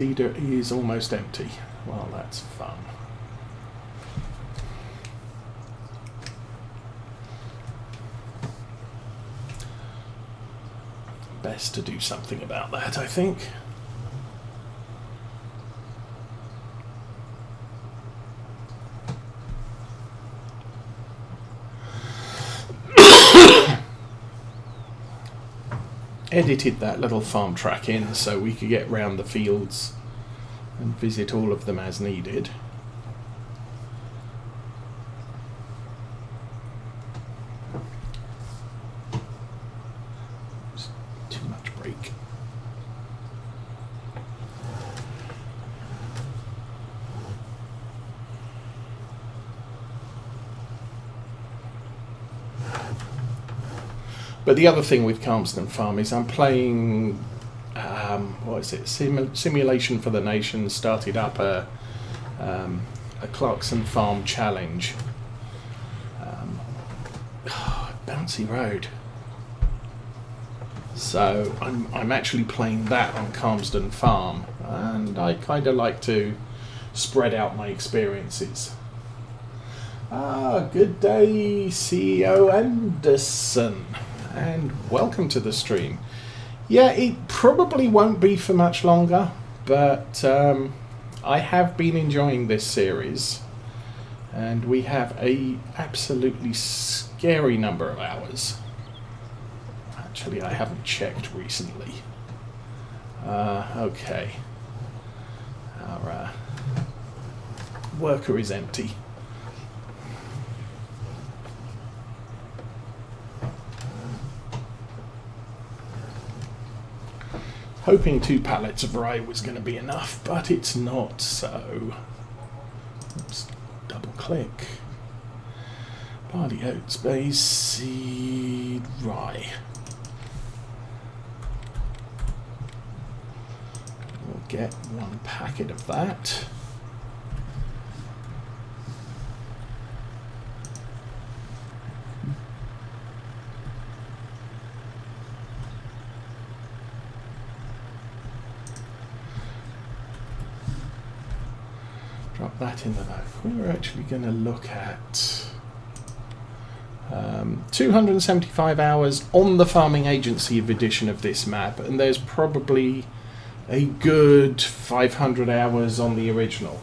Cedar is almost empty. Well, that's fun. Best to do something about that, I think. Edited that little farm track in so we could get round the fields and visit all of them as needed. Too much break. But the other thing with Calmsden Farm is I'm playing, what is it, Simulation for the Nation started up a Clarkson Farm challenge. Bouncy road. So I'm actually playing that on Calmsden Farm, and I kind of like to spread out my experiences. Good day, CEO Anderson. And welcome to the stream. Yeah, it probably won't be for much longer, but I have been enjoying this series, and we have a absolutely scary number of hours. Actually, I haven't checked recently. Okay. Our worker is empty. Hoping 2 pallets of rye was going to be enough, but it's not, so let's double click. Barley, oats, maize, seed, rye. We'll get 1 packet of that. Drop that in the bag. We're actually going to look at 275 hours on the Farming Agency edition of this map, and there's probably a good 500 hours on the original.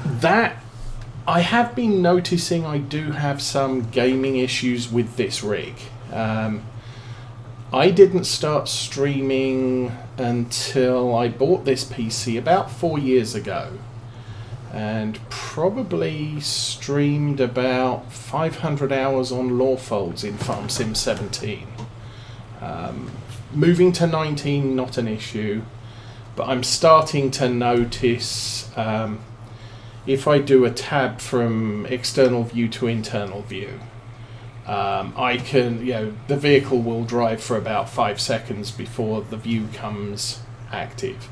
That, I have been noticing I do have some gaming issues with this rig. I didn't start streaming until I bought this PC about 4 years ago, and probably streamed about 500 hours on Lawfolds in Farm Sim 17. Moving to 19, not an issue, but I'm starting to notice if I do a tab from external view to internal view, I can, the vehicle will drive for about 5 seconds before the view comes active.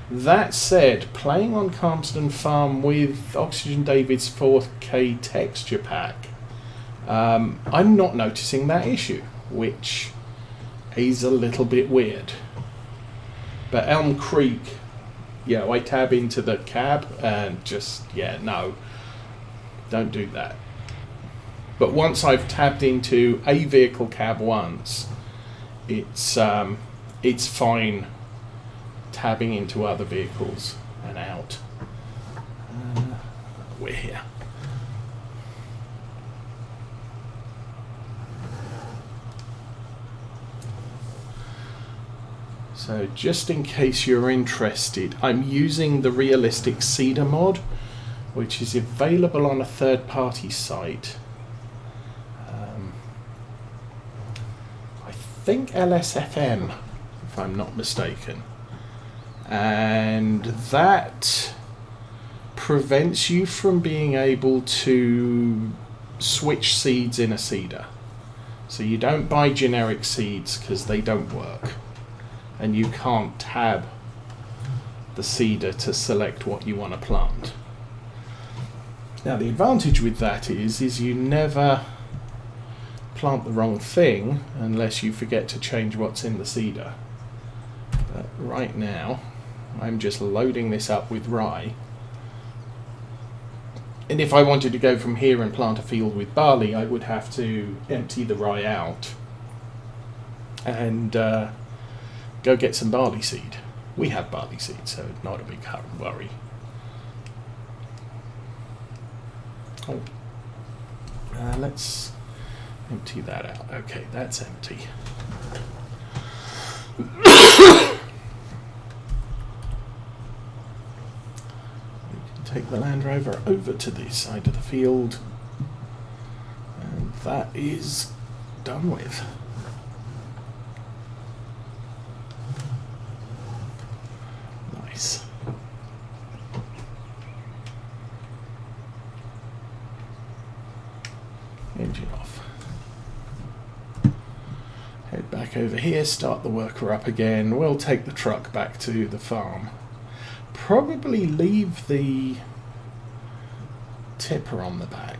That said, playing on Calmsden Farm with Oxygen David's 4K texture pack, I'm not noticing that issue, which is a little bit weird. But Elm Creek, I tab into the cab and just, no, don't do that. But once I've tabbed into a vehicle cab once, it's fine tabbing into other vehicles and out. We're here. So just in case you're interested, I'm using the Realistic Cedar mod, which is available on a third-party site. I think LSFM, if I'm not mistaken, and that prevents you from being able to switch seeds in a seeder. So you don't buy generic seeds because they don't work, and you can't tab the seeder to select what you want to plant. Now the advantage with that is you never plant the wrong thing unless you forget to change what's in the seeder. But right now, I'm just loading this up with rye. And if I wanted to go from here and plant a field with barley, I would have to empty the rye out and go get some barley seed. We have barley seed, so not a big worry. Oh, let's empty that out. Okay, that's empty. Take the Land Rover over to this side of the field, and that is done with. Nice. Engine off. Head back over here, start the worker up again. We'll take the truck back to the farm. Probably leave the tipper on the back,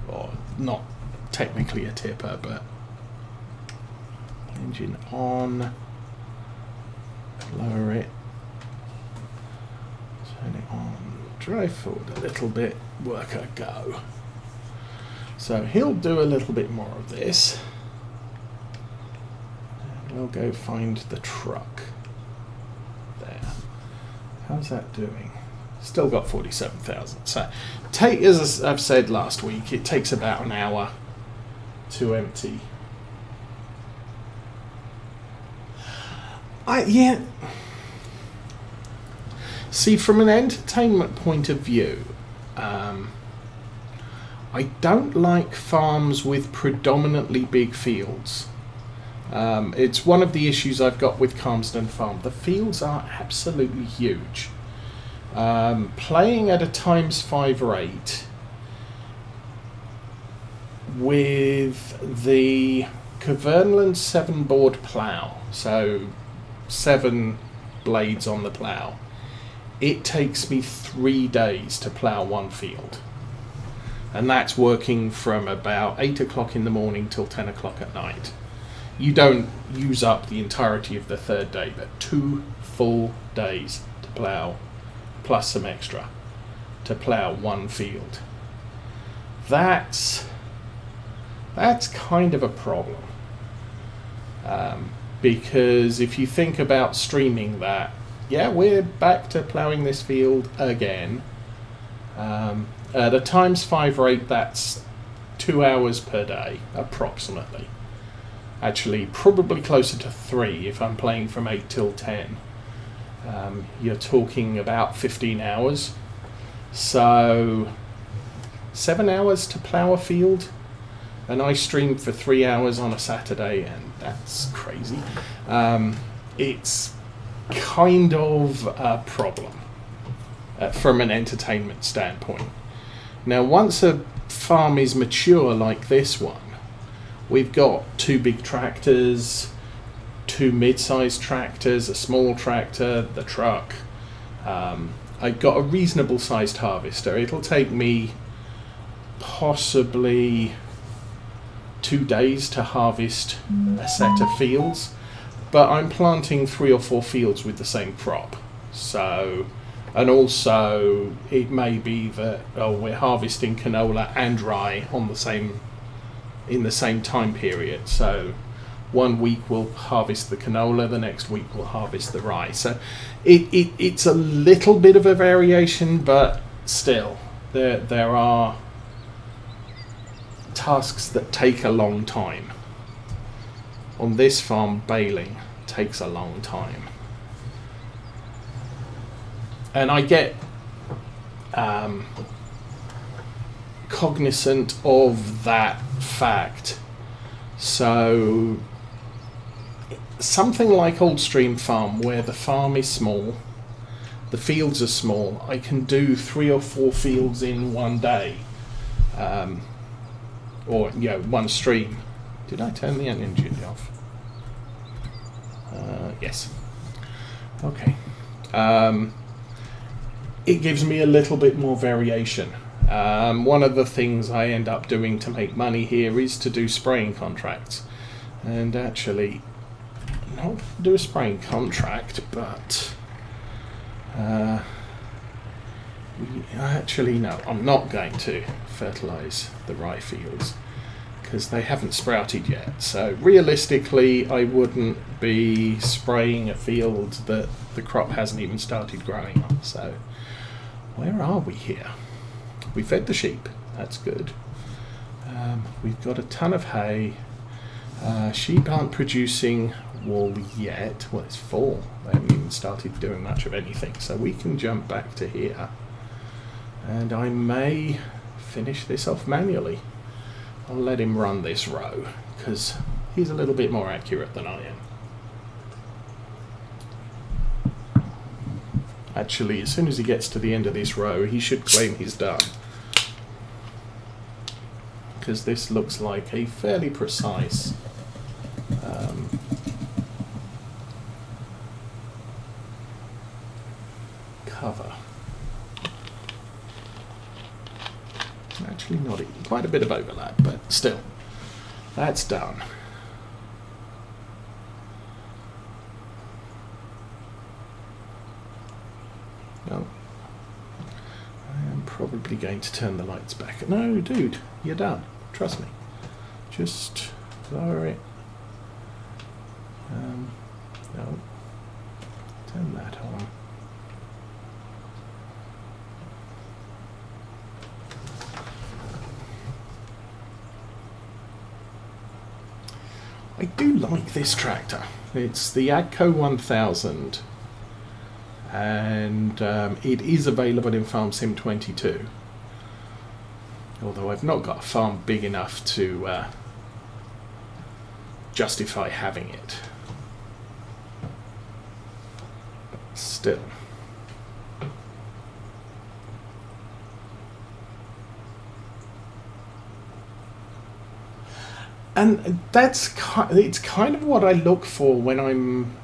or not technically a tipper, but engine on, lower it, turn it on, drive forward a little bit, worker go. So he'll do a little bit more of this, and we'll go find the truck. There. How's that doing? Still got 47,000. So, as I've said last week, it takes about an hour to empty. Yeah. See, from an entertainment point of view, I don't like farms with predominantly big fields. It's one of the issues I've got with Calmsden Farm. The fields are absolutely huge. Playing at a ×5 rate with the Kverneland 7-board plough, so 7 blades on the plough, it takes me 3 days to plough one field. And that's working from about 8 o'clock in the morning till 10 o'clock at night. You don't use up the entirety of the third day, but 2 full days to plough, plus some extra, to plough one field. That's kind of a problem. Because if you think about streaming that, yeah, we're back to ploughing this field again. At a ×5 rate, that's 2 hours per day, approximately. Actually, probably closer to 3 if I'm playing from 8 till 10. You're talking about 15 hours. So, 7 hours to plough a field. And I stream for 3 hours on a Saturday, and that's crazy. It's kind of a problem from an entertainment standpoint. Now, once a farm is mature like this one, we've got 2 big tractors, 2 mid-sized tractors, a small tractor, the truck. I've got a reasonable sized harvester. It'll take me possibly 2 days to harvest a set of fields, but I'm planting 3 or 4 fields with the same crop. So, and also it may be that we're harvesting canola and rye on in the same time period. So 1 week we'll harvest the canola, the next week we'll harvest the rye. So it's a little bit of a variation, but still there are tasks that take a long time. On this farm, baling takes a long time. And I get cognizant of that fact. So something like Old Stream Farm, where the farm is small, the fields are small, I can do 3 or 4 fields in one day, or one stream. Did I turn the engine off? Yes. Okay. It gives me a little bit more variation. One of the things I end up doing to make money here is to do spraying contracts. And actually, no, not going to do a spraying contract, but actually no, I'm not going to fertilise the rye fields because they haven't sprouted yet. So realistically, I wouldn't be spraying a field that the crop hasn't even started growing on. So where are we here? We fed the sheep, that's good. We've got a ton of hay. Sheep aren't producing wool yet. Well, it's fall. They haven't even started doing much of anything. So we can jump back to here. And I may finish this off manually. I'll let him run this row because he's a little bit more accurate than I am. Actually, as soon as he gets to the end of this row, he should claim he's done. Because this looks like a fairly precise cover. Actually not quite a bit of overlap, but still, that's done. No, I am probably going to turn the lights back. No, dude, you're done. Trust me. Just lower it. No, turn that on. I do like this tractor. It's the Ep117b, and it is available in Farm Sim 22. Although I've not got a farm big enough to justify having it. But still. And it's kind of what I look for when I'm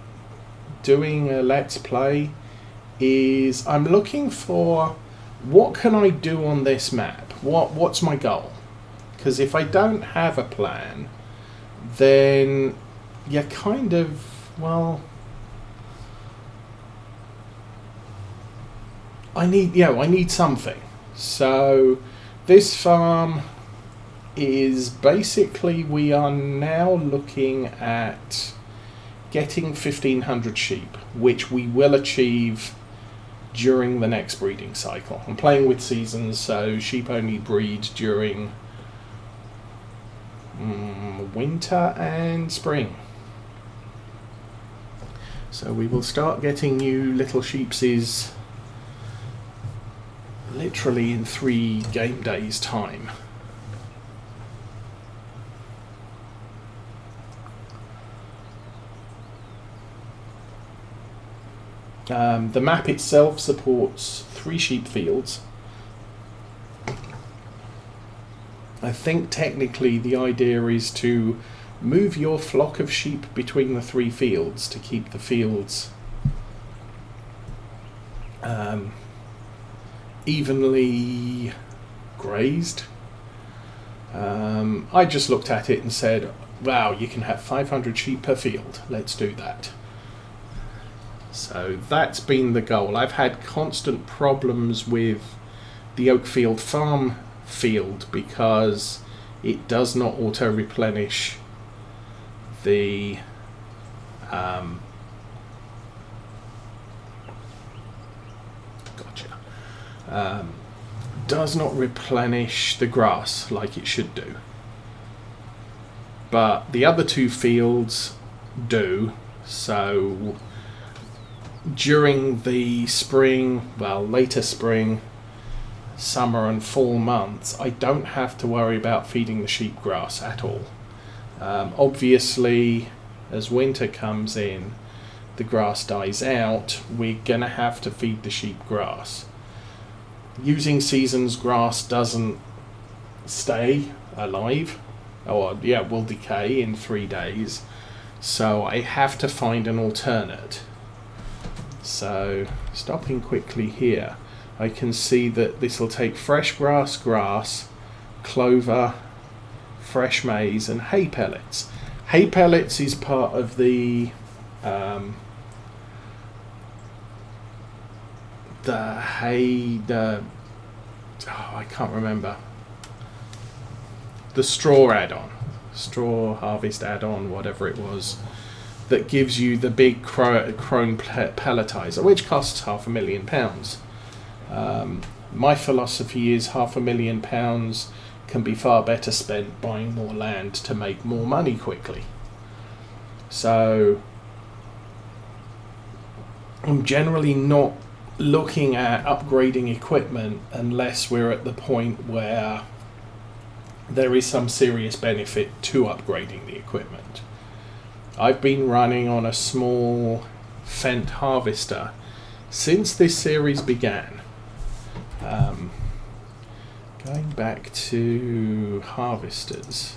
doing a Let's Play, is I'm looking for what can I do on this map? What's my goal? Because if I don't have a plan, then you're kind of, well, I need something. So this farm is basically, we are now looking at getting 1,500 sheep, which we will achieve during the next breeding cycle. I'm playing with seasons, so sheep only breed during winter and spring. So we will start getting new little sheepsies literally in 3 game days' time. The map itself supports 3 sheep fields. I think technically the idea is to move your flock of sheep between the 3 fields to keep the fields evenly grazed. I just looked at it and said, wow, you can have 500 sheep per field. Let's do that. So that's been the goal. I've had constant problems with the Oakfield farm field because it does not auto-replenish the does not replenish the grass like it should do. But the other 2 fields do. So during the spring, well, later spring, summer and fall months, I don't have to worry about feeding the sheep grass at all. Obviously, as winter comes in, the grass dies out, we're going to have to feed the sheep grass. Using seasons grass doesn't stay alive, or will decay in 3 days, so I have to find an alternate. So, stopping quickly here, I can see that this will take fresh grass, clover, fresh maize and hay pellets. Hay pellets is part of the I can't remember, the straw add-on, straw harvest add-on, whatever it was, that gives you the big crone pelletizer, which costs £500,000. My philosophy is £500,000 can be far better spent buying more land to make more money quickly. So I'm generally not looking at upgrading equipment unless we're at the point where there is some serious benefit to upgrading the equipment. I've been running on a small Fendt harvester since this series began. Going back to harvesters,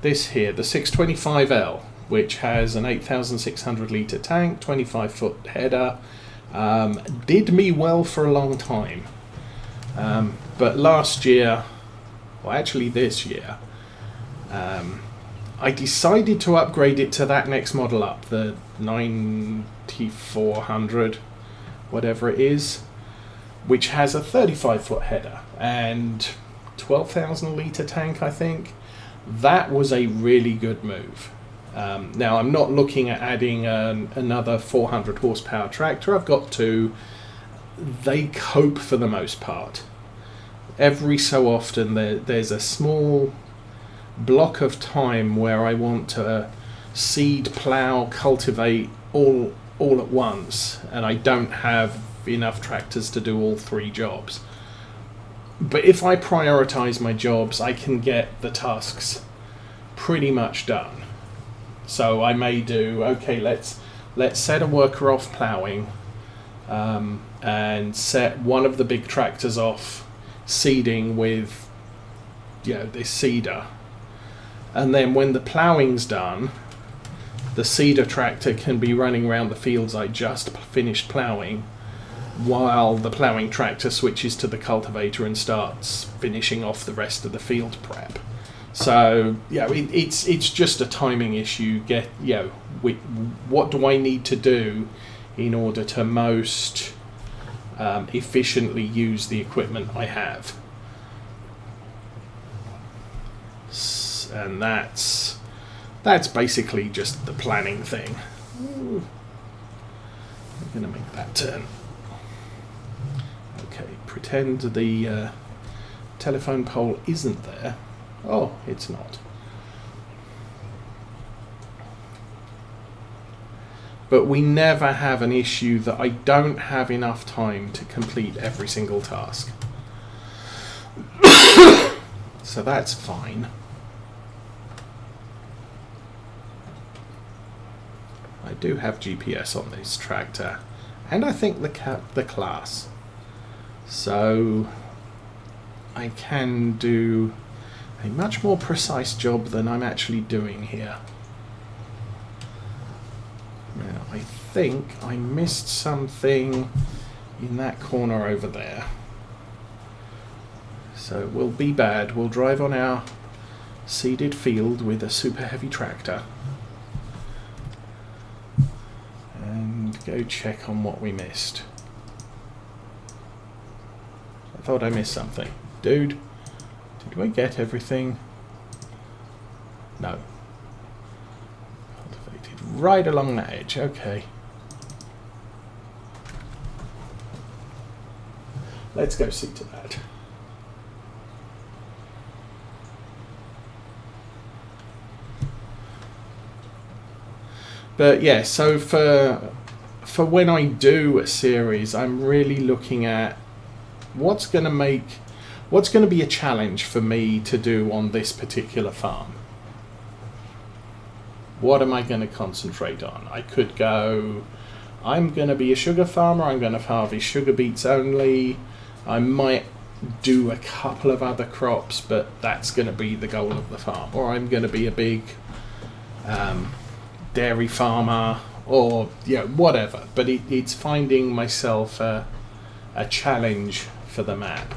this here, the 625L, which has an 8,600 litre tank, 25 foot header, did me well for a long time. But last year, well actually this year, I decided to upgrade it to that next model up, the 9400, whatever it is, which has a 35 foot header and 12,000 litre tank, I think. That was a really good move. Now I'm not looking at adding another 400 horsepower tractor. I've got two. They cope for the most part. Every so often there's a small block of time where I want to seed, plough, cultivate all at once, and I don't have enough tractors to do all three jobs. But if I prioritize my jobs, I can get the tasks pretty much done. So I may do, okay, let's set a worker off ploughing, and set one of the big tractors off seeding with, this seeder. And then when the ploughing's done, the seeder tractor can be running around the fields I just finished ploughing, while the ploughing tractor switches to the cultivator and starts finishing off the rest of the field prep. So it's just a timing issue. What do I need to do in order to most efficiently use the equipment I have? And that's basically just the planning thing. I'm going to make that turn. Okay, pretend the telephone pole isn't there. Oh, it's not. But we never have an issue that I don't have enough time to complete every single task. So that's fine. I do have GPS on this tractor, and I think the class. So I can do a much more precise job than I'm actually doing here. Now, I think I missed something in that corner over there. So it will be bad. We'll drive on our seeded field with a super heavy tractor and go check on what we missed. I thought I missed something. Dude, did we get everything? No. Cultivated right along that edge. Okay. Let's go see to that. But yeah, so for when I do a series, I'm really looking at what's going to be a challenge for me to do on this particular farm. What am I going to concentrate on? I could go, I'm going to be a sugar farmer, I'm going to harvest sugar beets only. I might do a couple of other crops, but that's going to be the goal of the farm. Or I'm going to be a big dairy farmer, or whatever. But it's finding myself a challenge for the map.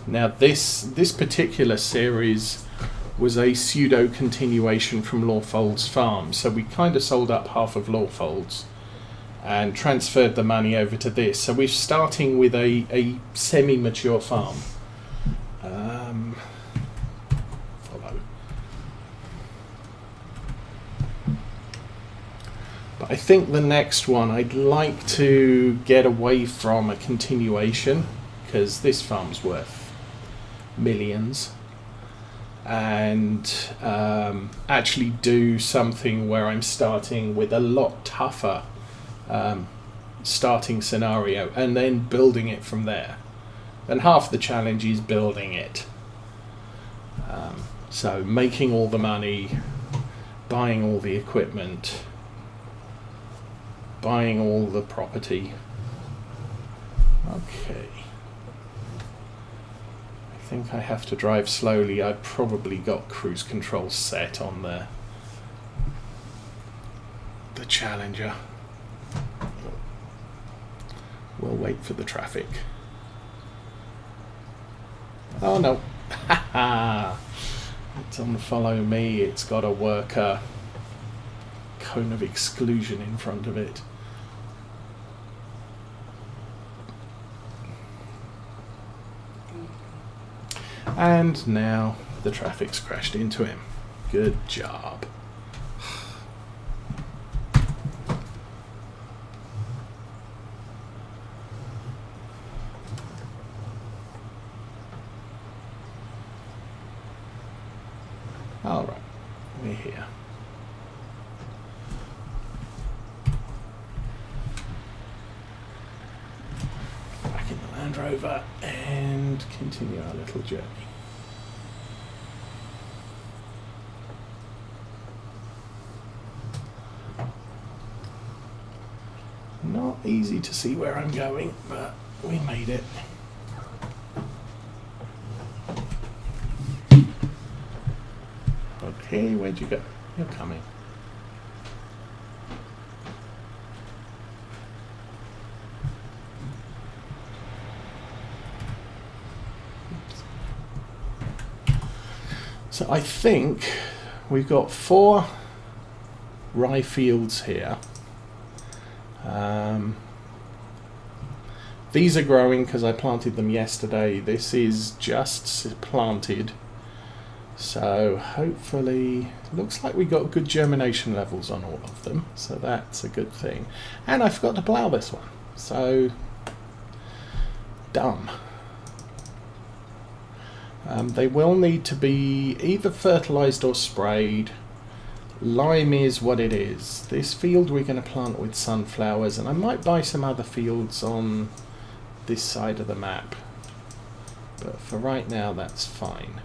Now this particular series was a pseudo continuation from Lawfold's farm. So we kind of sold up half of Lawfold's and transferred the money over to this. So we're starting with a semi-mature farm. Follow. But I think the next one, I'd like to get away from a continuation, because this farm's worth millions, and actually do something where I'm starting with a lot tougher starting scenario and then building it from there. And half the challenge is building it. So making all the money, buying all the equipment, buying all the property. Okay. I think I have to drive slowly. I've probably got cruise control set on the Challenger. We'll wait for the traffic. Oh no. It's on follow me. It's got a worker cone of exclusion in front of it. And now the traffic's crashed into him. Good job. All right, we're here. Back in the Land Rover and continue our little journey. Not easy to see where I'm going, but we made it. Okay, where'd you go? You're coming. Oops. So I think we've got 4 rye fields here. These are growing because I planted them yesterday. This is just planted. So hopefully, looks like we got good germination levels on all of them. So that's a good thing. And I forgot to plough this one. So, dumb. They will need to be either fertilised or sprayed. Lime is what it is. This field we're going to plant with sunflowers, and I might buy some other fields on this side of the map. But for right now, that's fine.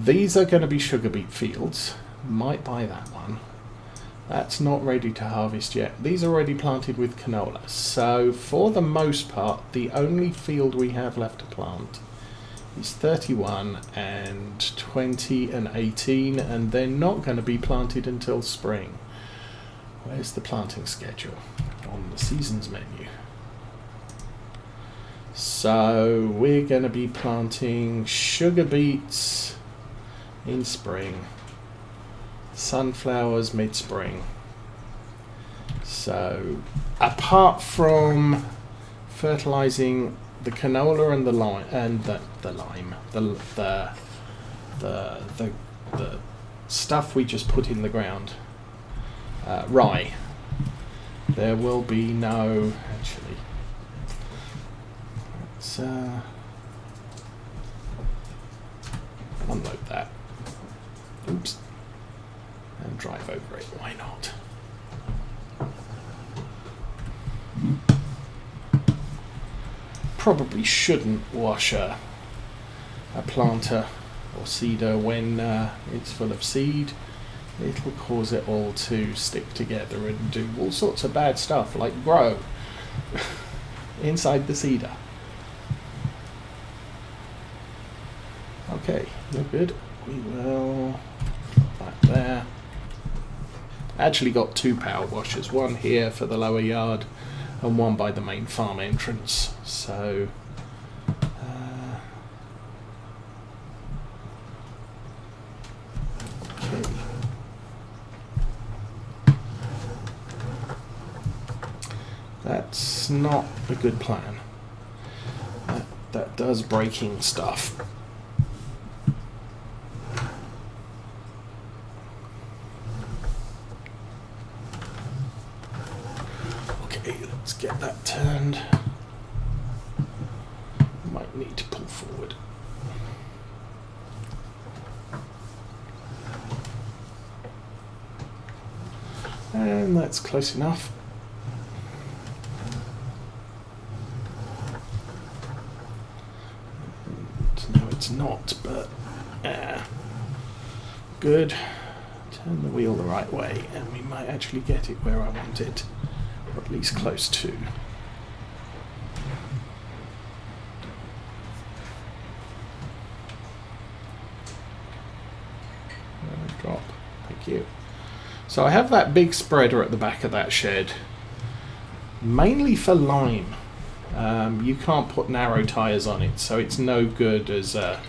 These are going to be sugar beet fields. Might buy that one. That's not ready to harvest yet. These are already planted with canola. So for the most part, the only field we have left to plant is 31 and 20 and 18, and they're not going to be planted until spring. Where's the planting schedule? On the seasons menu. So we're going to be planting sugar beets in spring, sunflowers mid-spring. So apart from fertilizing the canola and the lime and the stuff we just put in the ground, rye, there will be no, actually, let's unload that. Oops. And drive over it. Why not? Probably shouldn't wash a planter or seeder when it's full of seed. It'll cause it all to stick together and do all sorts of bad stuff, like grow inside the seeder. Okay, you're good. We will put that there. Actually got 2 power washers, one here for the lower yard and one by the main farm entrance. So Okay. That's not a good plan. That does breaking stuff. Okay, let's get that turned. Might need to pull forward. And that's close enough. No, it's not, but good. Turn the wheel the right way, and we might actually get it where I want it, or at least close to. Drop. Thank you. So I have that big spreader at the back of that shed, mainly for lime. You can't put narrow tyres on it, so it's no good as a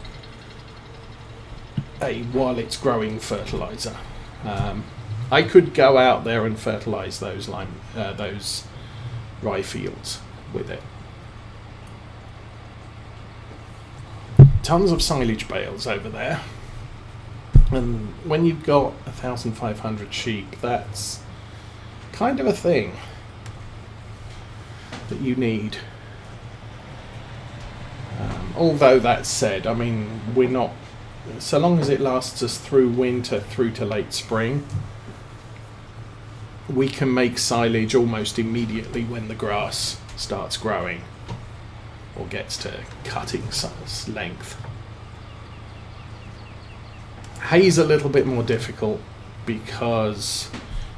while it's growing fertiliser. I could go out there and fertilise those rye fields with it. Tons of silage bales over there. And when you've got 1,500 sheep, that's kind of a thing that you need. Although that said, I mean, we're not, so long as it lasts us through winter through to late spring, we can make silage almost immediately when the grass starts growing or gets to cutting size length. Hay's a little bit more difficult because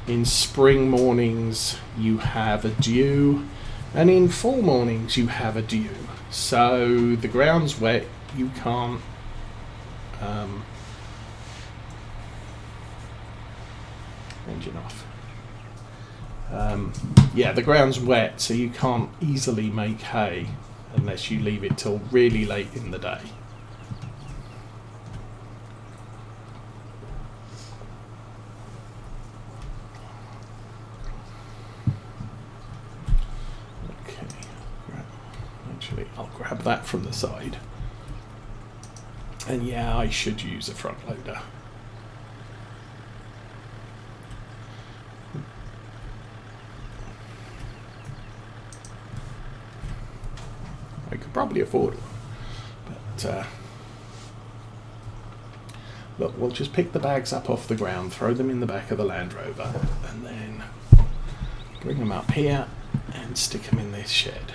in spring mornings you have a dew and in fall mornings you have a dew. So the ground's wet, you can't engine off. Yeah, the ground's wet, so you can't easily make hay unless you leave it till really late in the day. I'll grab that from the side. And yeah, I should use a front loader. I could probably afford it. But look, we'll just pick the bags up off the ground, throw them in the back of the Land Rover, and then bring them up here and stick them in this shed.